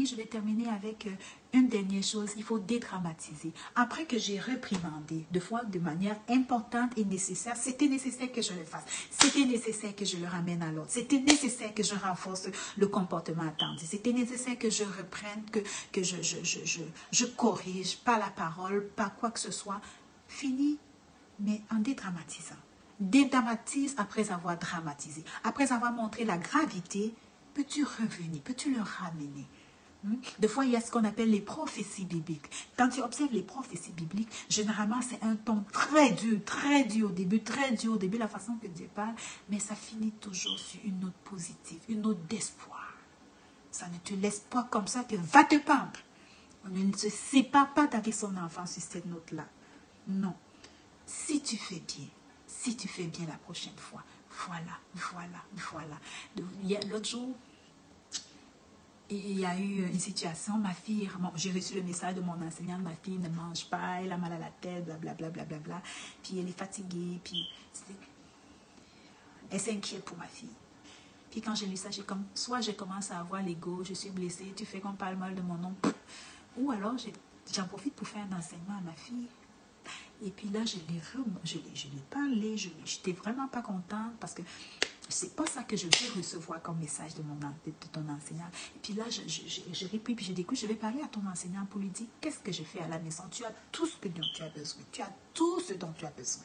je vais terminer avec une dernière chose. Il faut dédramatiser. Après que j'ai réprimandé, de fois de manière importante et nécessaire, c'était nécessaire que je le fasse. C'était nécessaire que je le ramène à l'ordre. C'était nécessaire que je renforce le comportement attendu. C'était nécessaire que je reprenne, que je corrige par la parole, par quoi que ce soit. Fini, mais en dédramatisant. Dédramatise après avoir dramatisé. Après avoir montré la gravité, peux-tu revenir, peux-tu le ramener? Des fois, il y a ce qu'on appelle les prophéties bibliques. Quand tu observes les prophéties bibliques, généralement, c'est un ton très dur au début, la façon que Dieu parle, mais ça finit toujours sur une note positive, une note d'espoir. Ça ne te laisse pas comme ça que va te pendre. On ne se sépare pas d'avec son enfant sur cette note-là. Non. Si tu fais bien la prochaine fois, voilà. L'autre jour, il y a eu une situation, ma fille, j'ai reçu le message de mon enseignante, ma fille ne mange pas, elle a mal à la tête, blablabla, puis elle est fatiguée, puis elle s'inquiète pour ma fille. Puis quand j'ai lu ça, soit je commence à avoir l'ego, je suis blessée, tu fais qu'on parle mal de mon nom, ou alors j'en profite pour faire un enseignement à ma fille. Et puis là, je l'ai parlé, je n'étais vraiment pas contente parce que c'est pas ça que je veux recevoir comme message de ton enseignant. Et puis là, je réplique, puis je dis, écoute, je vais parler à ton enseignant pour lui dire, qu'est-ce que je fais à la maison? Tu as tout ce dont tu as besoin. Tu as tout ce dont tu as besoin.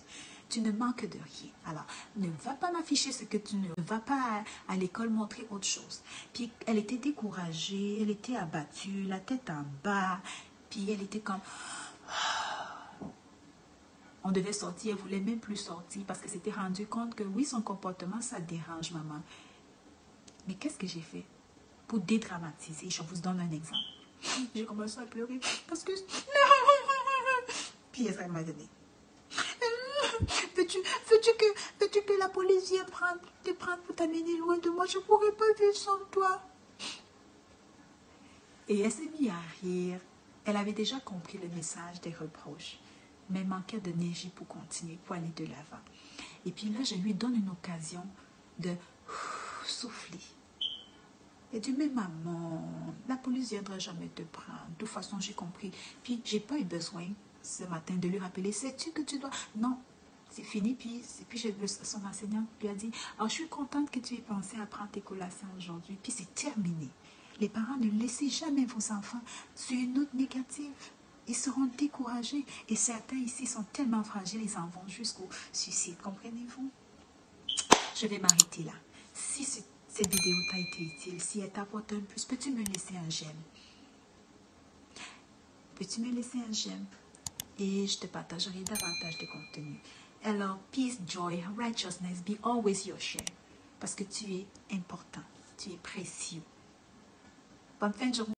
Tu ne manques de rien. Alors, ne va pas m'afficher ce que tu ne vas pas à l'école montrer autre chose. Puis elle était découragée, elle était abattue, la tête en bas, puis elle était comme... On devait sortir, elle ne voulait même plus sortir parce qu'elle s'était rendue compte que oui, son comportement, ça dérange maman. Mais qu'est-ce que j'ai fait pour dédramatiser? Je vous donne un exemple. J'ai commencé à pleurer parce que... Puis elle m'a donné. Veux-tu que la police vienne te prendre pour t'amener loin de moi? Je ne pourrais pas vivre sans toi. Et elle s'est mise à rire. Elle avait déjà compris le message des reproches, mais manquait d'énergie pour continuer, pour aller de l'avant. Et puis là, je lui donne une occasion de souffler. Elle dit, mais maman, la police ne viendra jamais te prendre. De toute façon, j'ai compris. Puis, j'ai pas eu besoin ce matin de lui rappeler, sais-tu que tu dois... Non, c'est fini. Puis son enseignant lui a dit, alors je suis contente que tu aies pensé à prendre tes collations aujourd'hui. Puis c'est terminé. Les parents, ne laissez jamais vos enfants sur une note négative. Ils seront découragés. Et certains ici sont tellement fragiles, ils en vont jusqu'au suicide. Comprenez-vous? Je vais m'arrêter là. Si cette vidéo t'a été utile, si elle t'apporte un plus, peux-tu me laisser un j'aime? Peux-tu me laisser un j'aime? Et je te partagerai davantage de contenu. Alors, peace, joy, righteousness, be always your share. Parce que tu es important, tu es précieux. Bonne fin de journée.